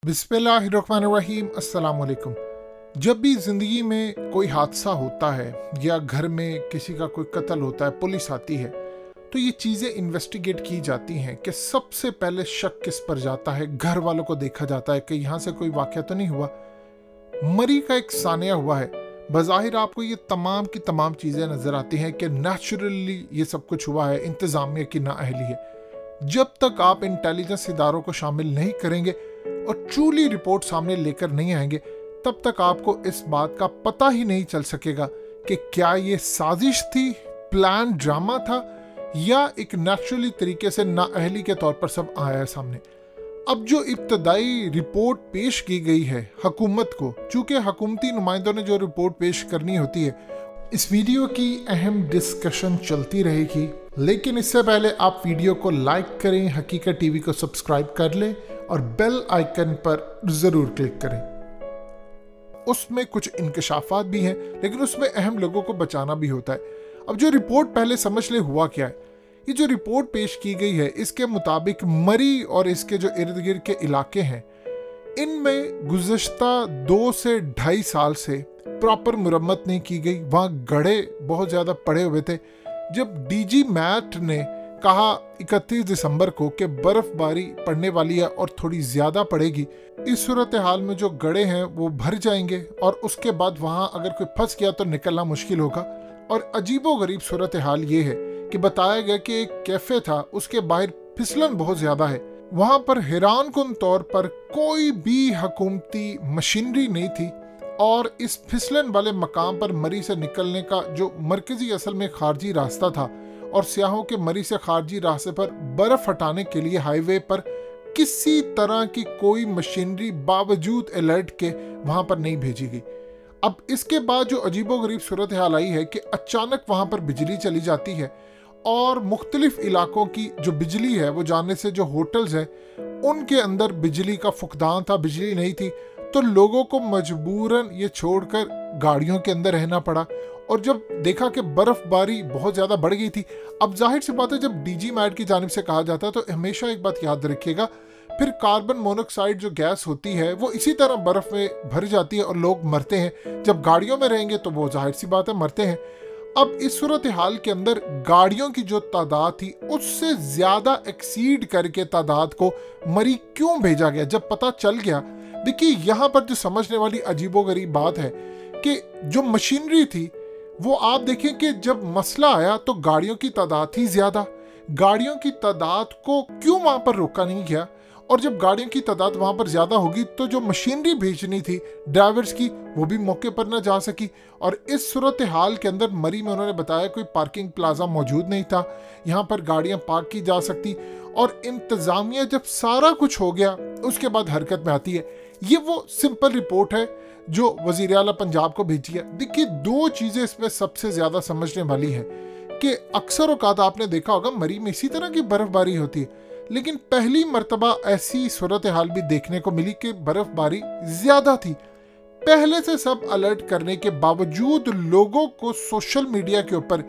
बिस्मिल्लाहिर्रहमानिर्रहीम। अस्सलाम वालेकुम। जब भी ज़िंदगी में कोई हादसा होता है या घर में किसी का कोई कत्ल होता है, पुलिस आती है, तो ये चीज़ें इन्वेस्टिगेट की जाती हैं कि सबसे पहले शक किस पर जाता है। घर वालों को देखा जाता है कि यहाँ से कोई वाक़या तो नहीं हुआ, मरी का एक सानिया हुआ है। बज़ाहिर आपको ये तमाम की तमाम चीज़ें नज़र आती हैं कि नेचुरली ये सब कुछ हुआ है, इंतज़ामिया की नाअहली है। जब तक आप इंटेलिजेंस इदारों को शामिल नहीं करेंगे और ट्रूली रिपोर्ट सामने लेकर नहीं आएंगे, तब तक आपको इस बात का पता ही नहीं चल सकेगा कि क्या ये साजिश थी, प्लान ड्रामा था, या एक नेचुरली तरीके से नाअहली के तौर पर सब आया है सामने। अब जो इब्तदाई रिपोर्ट पेश की गई है हुकूमत को, चूंकि हुकूमती नुमाइंदों ने जो रिपोर्ट पेश करनी होती है, इस वीडियो की अहम डिस्कशन चलती रहेगी। लेकिन इससे पहले आप वीडियो को लाइक करें, हकीकत टीवी को सब्सक्राइब कर लें और बेल आइकन पर ज़रूर क्लिक करें। उसमें कुछ इंकशाफात भी हैं, लेकिन उसमें अहम लोगों को बचाना भी होता है। अब जो रिपोर्ट पहले समझ ले हुआ क्या है। ये जो रिपोर्ट पेश की गई है, इसके मुताबिक मरी और इसके जो इर्द गिर्द के इलाके हैं, इनमें गुज़श्ता 2 से 2.5 साल से प्रॉपर मुरम्मत नहीं की गई। वहाँ गड्ढे बहुत ज़्यादा पड़े हुए थे। जब डीजी मैट ने कहा 31 दिसंबर को कि बर्फबारी पड़ने वाली है और थोड़ी ज़्यादा पड़ेगी, इस सूरत हाल में जो गड्ढे हैं वो भर जाएंगे और उसके बाद वहाँ अगर कोई फंस गया तो निकलना मुश्किल होगा। और अजीबो गरीब सूरत हाल ये है कि बताया गया कि एक कैफ़े था, उसके बाहर फिसलन बहुत ज़्यादा है। वहाँ पर हैरान कुन तौर पर कोई भी हुकूमती मशीनरी नहीं थी और इस फिसलन वाले मकाम पर मरी से निकलने का जो मरकजी असल में खारजी रास्ता था, और सियाहों के मरी से खारजी रास्ते पर बर्फ हटाने के लिए हाईवे पर किसी तरह की कोई मशीनरी बावजूद अलर्ट के वहां पर नहीं भेजी गई। अब इसके बाद जो अजीबोगरीब सूरत हाल आई है कि अचानक वहां पर बिजली चली जाती है और मुख्तलिफ इलाकों की जो बिजली है वो जाने से जो होटल्स हैं उनके अंदर बिजली का फुकदान था, बिजली नहीं थी, तो लोगों को मजबूरन ये छोड़कर गाड़ियों के अंदर रहना पड़ा। और जब देखा कि बर्फबारी बहुत ज़्यादा बढ़ गई थी, अब जाहिर सी बात है जब डीजी मैट की जानिब से कहा जाता है तो हमेशा एक बात याद रखिएगा, फिर कार्बन मोनोऑक्साइड जो गैस होती है वो इसी तरह बर्फ़ में भर जाती है और लोग मरते हैं। जब गाड़ियों में रहेंगे तो वो जाहिर सी बात है मरते हैं। अब इस सूरत हाल के अंदर गाड़ियों की जो तादाद थी उससे ज़्यादा एक्सीड करके तादाद को मरी क्यों भेजा गया, जब पता चल गया। देखिए यहाँ पर जो समझने वाली अजीबोगरीब बात है कि जो मशीनरी थी वो आप देखें कि जब मसला आया तो गाड़ियों की तादाद थी ज़्यादा, गाड़ियों की तादाद को क्यों वहाँ पर रोका नहीं गया। और जब गाड़ियों की तादाद वहाँ पर ज़्यादा होगी तो जो मशीनरी भेजनी थी ड्राइवर्स की वो भी मौके पर ना जा सकी। और इस सूरत हाल के अंदर मरी में उन्होंने बताया कोई पार्किंग प्लाजा मौजूद नहीं था, यहाँ पर गाड़ियाँ पार्क की जा सकती। और इंतज़ामिया जब सारा कुछ हो गया उसके बाद हरकत में आती है। ये वो सिंपल रिपोर्ट है जो वज़ीर आला पंजाब को भेजी है। देखिए 2 चीज़ें इसमें सबसे ज़्यादा समझने वाली है कि अक्सर औकात आपने देखा होगा मरी में इसी तरह की बर्फबारी होती है, लेकिन पहली मर्तबा ऐसी सूरत हाल भी देखने को मिली कि बर्फबारी ज़्यादा थी। पहले से सब अलर्ट करने के बावजूद लोगों को सोशल मीडिया के ऊपर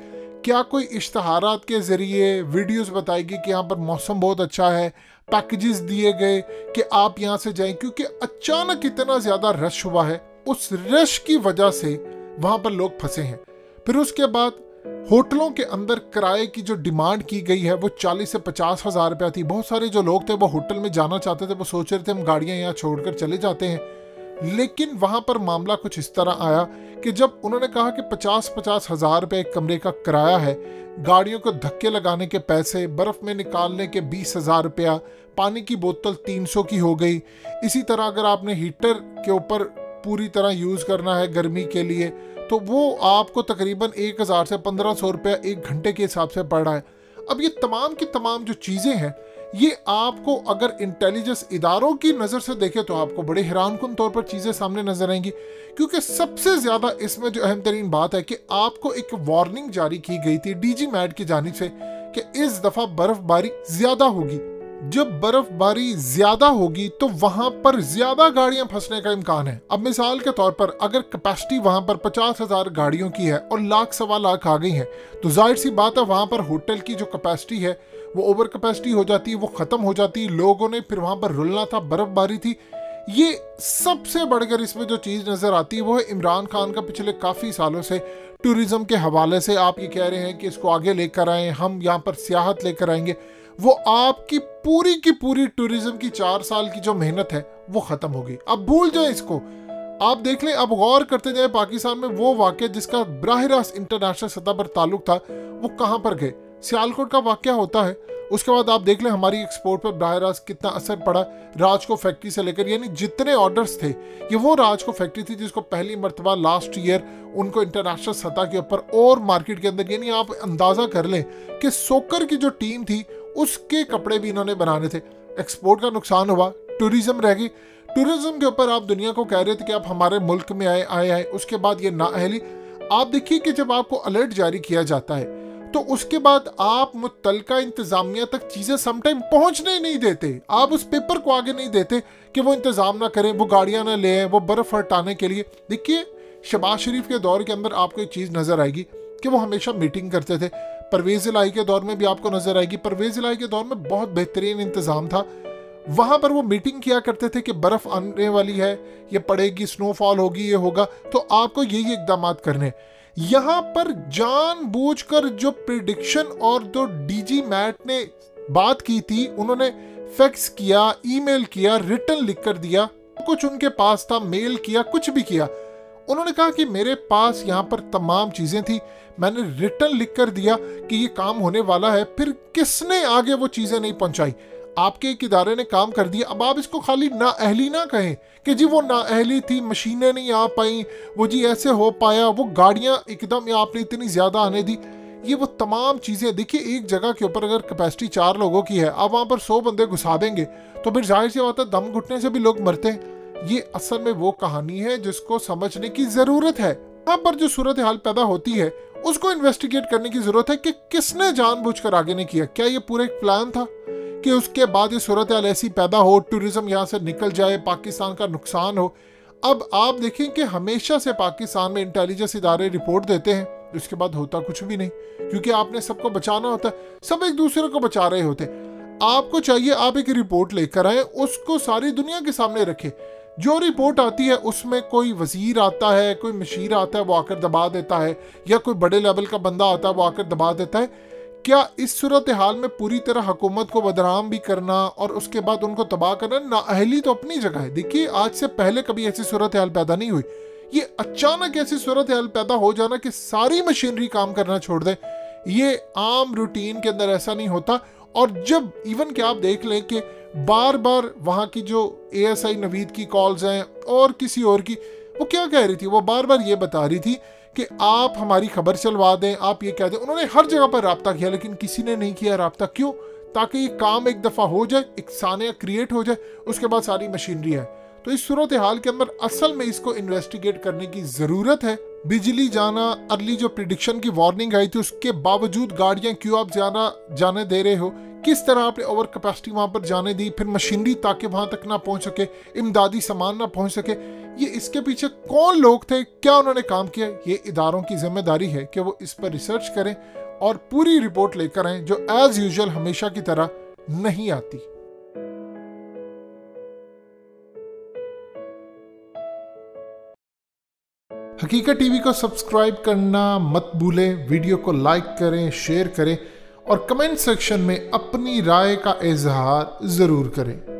क्या कोई इश्तहारात के ज़रिए वीडियोस बताएगी कि यहाँ पर मौसम बहुत अच्छा है, पैकेजेस दिए गए कि आप यहाँ से जाएं, क्योंकि अचानक इतना ज़्यादा रश हुआ है, उस रश की वजह से वहाँ पर लोग फंसे हैं। फिर उसके बाद होटलों के अंदर किराए की जो डिमांड की गई है वो 40 से 50 हज़ार रुपया थी। बहुत सारे जो लोग थे वो होटल में जाना चाहते थे, वो सोच रहे थे हम गाड़ियाँ यहाँ छोड़कर चले जाते हैं। लेकिन वहाँ पर मामला कुछ इस तरह आया कि जब उन्होंने कहा कि 50-50 हज़ार रुपये एक कमरे का किराया है, गाड़ियों को धक्के लगाने के पैसे, बर्फ़ में निकालने के 20,000 रुपया, पानी की बोतल 300 की हो गई। इसी तरह अगर आपने हीटर के ऊपर पूरी तरह यूज़ करना है गर्मी के लिए तो वो आपको तकरीबन 1,000 से 1,500 रुपया 1 घंटे के हिसाब से पड़ रहा है। अब ये तमाम की तमाम जो चीज़ें हैं ये आपको अगर इंटेलिजेंस इदारों की नज़र से देखें तो आपको बड़े हैरान कुन तौर पर चीज़ें सामने नजर आएंगी, क्योंकि सबसे ज़्यादा इसमें जो अहम तरीन बात है कि आपको एक वार्निंग जारी की गई थी डीजी मैट की जानिब से कि इस दफ़ा बर्फबारी ज़्यादा होगी। जब बर्फबारी ज़्यादा होगी तो वहाँ पर ज़्यादा गाड़ियाँ फंसने का इम्कान है। अब मिसाल के तौर पर अगर कैपेसिटी वहाँ पर 50,000 गाड़ियों की है और लाख सवा लाख आ गई हैं, तो जाहिर सी बात है वहाँ पर होटल की जो कैपेसिटी है वो ओवर कैपेसिटी हो जाती है, वो ख़त्म हो जाती है। लोगों ने फिर वहाँ पर रुलना था, बर्फबारी थी। ये सबसे बढ़कर इसमें जो चीज़ नज़र आती है वो है इमरान खान का पिछले काफ़ी सालों से टूरिज़्म के हवाले से आप ये कह रहे हैं कि इसको आगे लेकर आएँ, हम यहाँ पर सियाहत लेकर आएंगे। वो आपकी पूरी की पूरी टूरिज़्म की 4 साल की जो मेहनत है वो ख़त्म हो गई। अब भूल जाए इसको, आप देख लें, अब गौर करते जाए पाकिस्तान में वो वाक़या जिसका बराह रास्त इंटरनेशनल सतह पर ताल्लुक था वो कहाँ पर गए। सियालकोट का वाक़या होता है, उसके बाद आप देख लें हमारी एक्सपोर्ट पर बराह रास्त कितना असर पड़ा। राजको फैक्ट्री से लेकर, यानी जितने ऑर्डर्स थे, ये वो राजको फैक्ट्री थी जिसको पहली मरतबा लास्ट ईयर उनको इंटरनेशनल सतह के ऊपर और मार्केट के अंदर, यानी आप अंदाज़ा कर लें कि सोकर की जो टीम थी उसके कपड़े भी इन्होंने बनाने थे। एक्सपोर्ट का नुकसान हुआ, टूरिज़्म रह गई। टूरिज़्म के ऊपर आप दुनिया को कह रहे थे कि आप हमारे मुल्क में आए। उसके बाद ये नाअहली, आप देखिए कि जब आपको अलर्ट जारी किया जाता है तो उसके बाद आप मुतलका इंतज़ामिया तक चीज़ें समटाइम पहुंचने ही नहीं देते। आप उस पेपर को आगे नहीं देते कि वो इंतज़ाम ना करें, वो गाड़ियां ना ले आए, वो बर्फ़ हटाने के लिए। देखिए शहबाज शरीफ के दौर के अंदर आपको एक चीज़ नज़र आएगी कि वो हमेशा मीटिंग करते थे। परवेज़ इलाही के दौर में भी आपको नज़र आएगी, परवेज़ इलाही के दौर में बहुत बेहतरीन इंतज़ाम था। वहाँ पर वो मीटिंग किया करते थे कि बर्फ़ आने वाली है, ये पड़ेगी, स्नोफॉल होगी, ये होगा, तो आपको यही इकदाम करने। यहाँ पर जानबूझकर जो प्रिडिक्शन और जो डीजी मैट ने बात की थी, उन्होंने फैक्स किया, ईमेल किया, रिटर्न लिख कर दिया, कुछ उनके पास था, मेल किया, कुछ भी किया। उन्होंने कहा कि मेरे पास यहाँ पर तमाम चीज़ें थी, मैंने रिटर्न लिख कर दिया कि ये काम होने वाला है। फिर किसने आगे वो चीज़ें नहीं पहुँचाई? आपके एक इदारे ने काम कर दिया। अब आप इसको खाली नाअहली ना कहें कि जी वो नाअहली थी, मशीनें नहीं आ पाई, वो जी ऐसे हो पाया, वो गाड़ियाँ एकदम आपने इतनी ज़्यादा आने दी। ये वो तमाम चीज़ें, देखिए एक जगह के ऊपर अगर कैपेसिटी 4 लोगों की है, आप वहाँ पर 100 बंदे घुसा देंगे तो फिर जाहिर सी बात है दम घुटने से भी लोग मरते हैं। ये असल में वो कहानी है जिसको समझने की ज़रूरत है। यहाँ पर जो सूरत हाल पैदा होती है उसको इन्वेस्टिगेट करने की ज़रूरत है कि किसने जानबूझकर आगे नहीं किया। क्या ये पूरा एक प्लान था कि उसके बाद ये सूरत हाल ऐसी पैदा हो, टूरिज़्म यहाँ से निकल जाए, पाकिस्तान का नुकसान हो। अब आप देखें कि हमेशा से पाकिस्तान में इंटेलिजेंस इदारे रिपोर्ट देते हैं, उसके बाद होता कुछ भी नहीं, क्योंकि आपने सबको बचाना होता है, सब एक दूसरे को बचा रहे होते। आपको चाहिए आप एक रिपोर्ट लेकर आए, उसको सारी दुनिया के सामने रखें। जो रिपोर्ट आती है उसमें कोई वजीर आता है, कोई मशीर आता है, वो आकर दबा देता है, या कोई बड़े लेवल का बंदा आता है वो आकर दबा देता है। क्या इस सूरत हाल में पूरी तरह हुकूमत को बदनाम भी करना और उसके बाद उनको तबाह करना? नाअहली तो अपनी जगह है। देखिए आज से पहले कभी ऐसी सूरत हाल पैदा नहीं हुई। ये अचानक ऐसी सूरत हाल पैदा हो जाना कि सारी मशीनरी काम करना छोड़ दे, ये आम रूटीन के अंदर ऐसा नहीं होता। और जब इवन कि आप देख लें कि बार बार वहाँ की जो ASI नवीद की कॉल्स हैं और किसी और की, वो क्या कह रही थी, वो बार बार ये बता रही थी कि आप हमारी खबर चलवा दें, आप ये कह दें। उन्होंने हर जगह पर राब्ता किया लेकिन किसी ने नहीं किया राब्ता। क्यों? ताकि ये काम एक दफ़ा हो जाए, एक सानिया क्रिएट हो जाए, उसके बाद सारी मशीनरी है। तो इस सूरत हाल के अंदर असल में इसको इन्वेस्टिगेट करने की ज़रूरत है। बिजली जाना, अर्ली जो प्रिडिक्शन की वार्निंग आई थी उसके बावजूद गाड़ियाँ क्यों आप जाने दे रहे हो? किस तरह आपने ओवर कैपेसिटी वहाँ पर जाने दी? फिर मशीनरी ताकि वहाँ तक ना पहुँच सके, इमदादी सामान ना पहुँच सके। ये इसके पीछे कौन लोग थे, क्या उन्होंने काम किया? ये इदारों की जिम्मेदारी है कि वो इस पर रिसर्च करें और पूरी रिपोर्ट लेकर आएं, जो एज यूजुअल हमेशा की तरह नहीं आती। हकीकत टीवी को सब्सक्राइब करना मत भूलें, वीडियो को लाइक करें, शेयर करें और कमेंट सेक्शन में अपनी राय का इजहार ज़रूर करें।